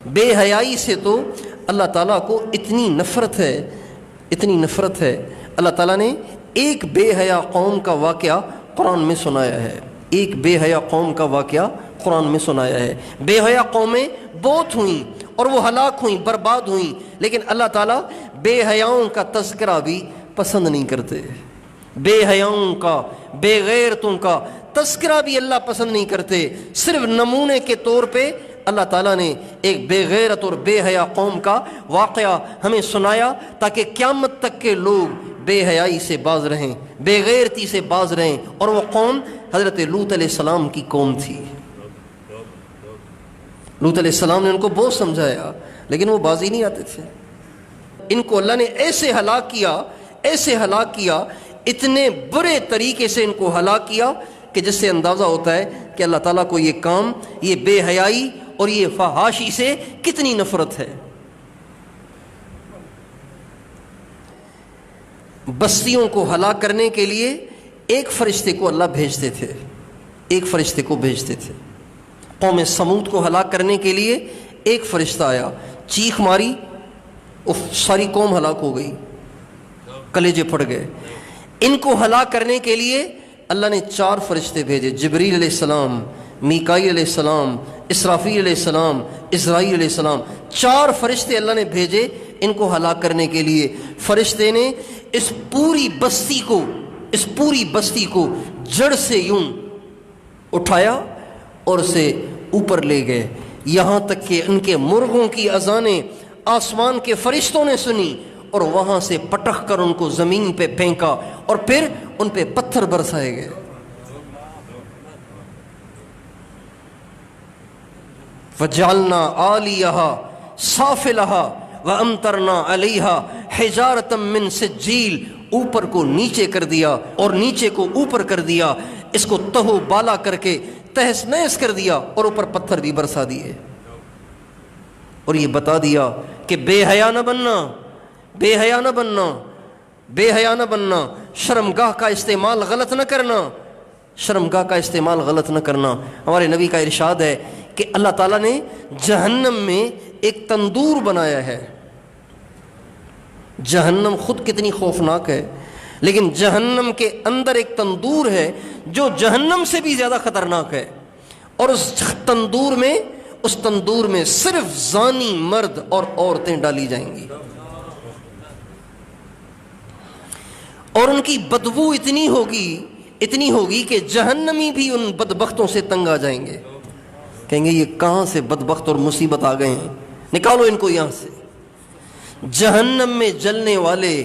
بے حیائی سے تو اللہ تعالیٰ کو اتنی نفرت ہے، اتنی نفرت ہے، اللہ تعالیٰ نے ایک بے حیا قوم کا واقعہ قرآن میں سنایا ہے، ایک بے حیا قوم کا واقعہ قرآن میں سنایا ہے۔ بے حیا قومیں بہت ہوئیں اور وہ ہلاک ہوئیں، برباد ہوئیں، لیکن اللہ تعالیٰ بے حیاؤں کا تذکرہ بھی پسند نہیں کرتے، بے حیاؤں کا، بے غیرتوں کا تذکرہ بھی اللہ پسند نہیں کرتے۔ صرف نمونے کے طور پہ اللہ تعالیٰ نے ایک بے غیرت اور بے حیا قوم کا واقعہ ہمیں سنایا تاکہ قیامت تک کے لوگ بے حیائی سے باز رہیں، بے غیرتی سے باز رہیں، اور وہ قوم حضرت لوط علیہ السلام کی قوم تھی۔ لوط علیہ السلام نے ان کو بہت سمجھایا لیکن وہ باز ہی نہیں آتے تھے۔ ان کو اللہ نے ایسے ہلاک کیا، ایسے ہلاک کیا، اتنے برے طریقے سے ان کو ہلاک کیا کہ جس سے اندازہ ہوتا ہے کہ اللہ تعالیٰ کو یہ کام، یہ بے حیائی اور یہ فحاشی سے کتنی نفرت ہے۔ بستیوں کو ہلاک کرنے کے لیے ایک فرشتے کو اللہ بھیجتے تھے، ایک فرشتے کو بھیجتے تھے۔ قوم سمود کو ہلاک کرنے کے لیے ایک فرشتہ آیا، چیخ ماری، ساری قوم ہلاک ہو گئی، کلیجے پھٹ گئے۔ ان کو ہلاک کرنے کے لیے اللہ نے 4 فرشتے بھیجے، جبریل علیہ السلام، میکائیل علیہ السلام، اسرافیل علیہ السلام، اسرائیل علیہ السلام، 4 فرشتے اللہ نے بھیجے ان کو ہلاک کرنے کے لیے۔ فرشتے نے اس پوری بستی کو جڑ سے یوں اٹھایا اور اسے اوپر لے گئے، یہاں تک کہ ان کے مرغوں کی اذانیں آسمان کے فرشتوں نے سنی اور وہاں سے پٹخ کر ان کو زمین پہ پھینکا اور پھر ان پہ پتھر برسائے گئے۔ وَجَعَلْنَا عَالِيَهَا سَافِلَهَا وَأَمْطَرْنَا عَلَيْهَا حِجَارَةً مِّن سِجِّيلٍ، اوپر کو نیچے کر دیا اور نیچے کو اوپر کر دیا، اس کو تہو بالا کر کے تہس نہس کر دیا اور اوپر پتھر بھی برسا دیے، اور یہ بتا دیا کہ بے حیا نہ بننا، بے حیا نہ بننا، بے حیا نہ بننا، شرمگاہ کا استعمال غلط نہ کرنا، شرمگاہ کا استعمال غلط نہ کرنا۔ ہمارے نبی کا ارشاد ہے کہ اللہ تعالیٰ نے جہنم میں ایک تندور بنایا ہے۔ جہنم خود کتنی خوفناک ہے، لیکن جہنم کے اندر ایک تندور ہے جو جہنم سے بھی زیادہ خطرناک ہے، اور اس تندور میں صرف زانی مرد اور عورتیں ڈالی جائیں گی، اور ان کی بدبو اتنی ہوگی کہ جہنمی بھی ان بدبختوں سے تنگ آ جائیں گے، کہیں گے یہ کہاں سے بدبخت اور مصیبت آ گئے ہیں، نکالو ان کو یہاں سے۔ جہنم میں جلنے والے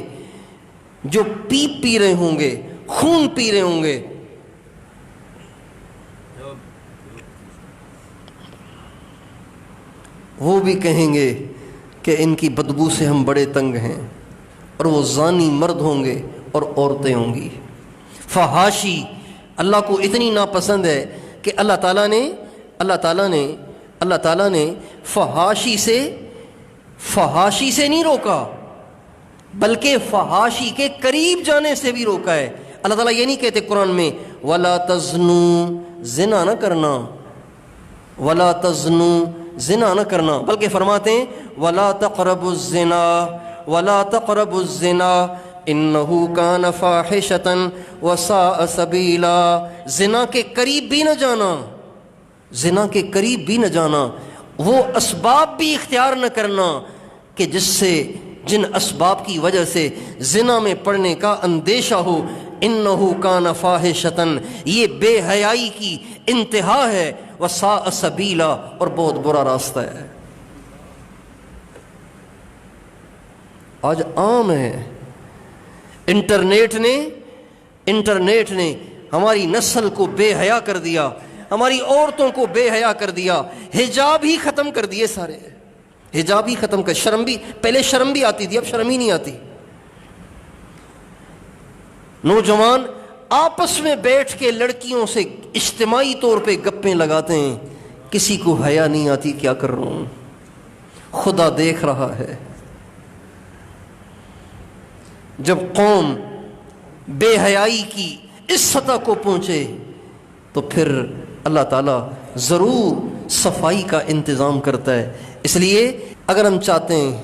جو پی رہے ہوں گے، خون پی رہے ہوں گے، وہ بھی کہیں گے کہ ان کی بدبو سے ہم بڑے تنگ ہیں، اور وہ زانی مرد ہوں گے اور عورتیں ہوں گی۔ فحاشی اللہ کو اتنی ناپسند ہے کہ اللہ تعالیٰ نے فحاشی سے نہیں روکا، بلکہ فحاشی کے قریب جانے سے بھی روکا ہے۔ اللہ تعالیٰ یہ نہیں کہتے قرآن میں وَلَا تَزْنُوا، زنا نہ کرنا، وَلَا تَزْنُوا، زنا نہ کرنا، بلکہ فرماتے ہیں وَلَا تَقْرَبُوا الزِّنَا، وَلَا تَقْرَبُوا الزِّنَا إِنَّهُ كَانَ فَاحِشَةً وَسَاءَ سَبِيلًا، زنا کے قریب بھی نہ جانا، زنا کے قریب بھی نہ جانا، وہ اسباب بھی اختیار نہ کرنا کہ جن اسباب کی وجہ سے زنا میں پڑنے کا اندیشہ ہو۔ إِنَّهُ كَانَ فَاحِشَةً، یہ بے حیائی کی انتہا ہے، وَسَاءَ سَبِيلًا، اور بہت برا راستہ ہے۔ آج عام ہے، انٹرنیٹ نے ہماری نسل کو بے حیا کر دیا، ہماری عورتوں کو بے حیا کر دیا، حجاب ہی ختم کر دیے سارے، حجاب ہی ختم کر، شرم بھی، پہلے شرم بھی آتی تھی، اب شرم ہی نہیں آتی۔ نوجوان آپس میں بیٹھ کے لڑکیوں سے اجتماعی طور پہ گپیں لگاتے ہیں، کسی کو حیا نہیں آتی کیا کر رہا ہوں، خدا دیکھ رہا ہے۔ جب قوم بے حیائی کی اس سطح کو پہنچے تو پھر اللہ تعالیٰ ضرور صفائی کا انتظام کرتا ہے۔ اس لیے اگر ہم چاہتے ہیں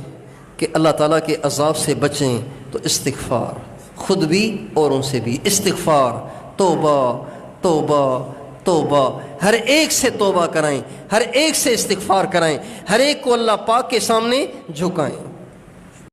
کہ اللہ تعالیٰ کے عذاب سے بچیں تو استغفار، خود بھی اوروں سے بھی استغفار، توبہ توبہ توبہ، ہر ایک سے توبہ کرائیں، ہر ایک سے استغفار کرائیں، ہر ایک کو اللہ پاک کے سامنے جھکائیں۔